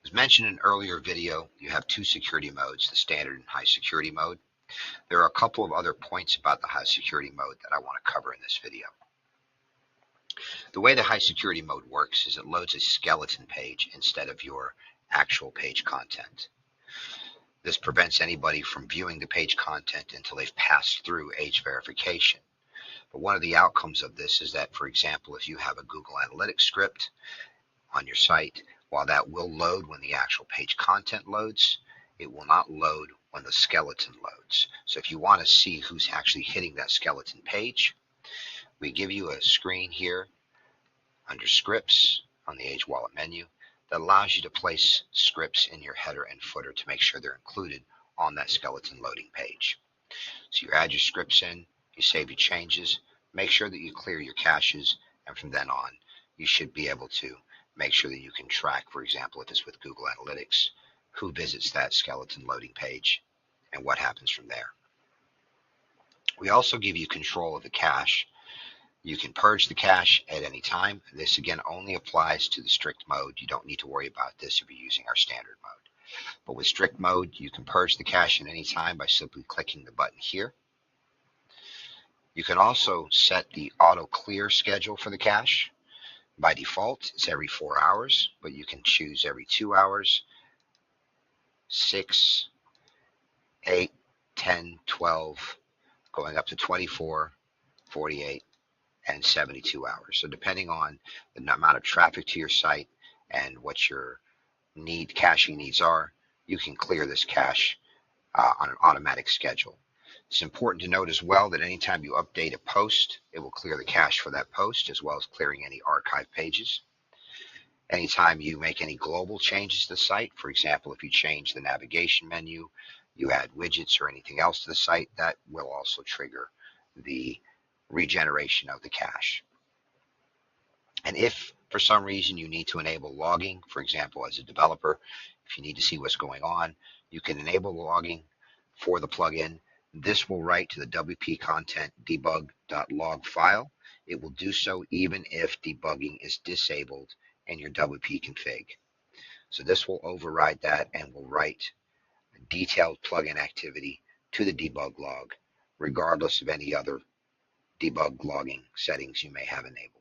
As mentioned in an earlier video, you have two security modes, the standard and high security mode. There are a couple of other points about the high security mode that I want to cover in this video. The way the high security mode works is it loads a skeleton page instead of your actual page content. This prevents anybody from viewing the page content until they've passed through age verification. But one of the outcomes of this is that, for example, if you have a Google Analytics script on your site, while that will load when the actual page content loads, it will not load when the skeleton loads. So if you want to see who's actually hitting that skeleton page, we give you a screen here under scripts on the Age Wallet menu that allows you to place scripts in your header and footer to make sure they're included on that skeleton loading page. So you add your scripts in, you save your changes, make sure that you clear your caches, and from then on, you should be able to make sure that you can track, for example, if it's with Google Analytics, who visits that skeleton loading page and what happens from there. We also give you control of the cache. You can purge the cache at any time. This again only applies to the strict mode. You don't need to worry about this if you're using our standard mode. But with strict mode, you can purge the cache at any time by simply clicking the button here. You can also set the auto clear schedule for the cache. By default, it's every 4 hours, but you can choose every 2 hours, 6, 8, 10, 12, going up to 24, 48, and 72 hours. So depending on the amount of traffic to your site and what your caching needs are, you can clear this cache on an automatic schedule. It's important to note as well that anytime you update a post, it will clear the cache for that post as well as clearing any archive pages. Anytime you make any global changes to the site, for example, if you change the navigation menu, you add widgets or anything else to the site, that will also trigger the regeneration of the cache. And if for some reason you need to enable logging, for example, as a developer, if you need to see what's going on, you can enable the logging for the plugin. This will write to the wp-content-debug.log file. It will do so even if debugging is disabled in your WP config. So this will override that and will write detailed plugin activity to the debug log, regardless of any other debug logging settings you may have enabled.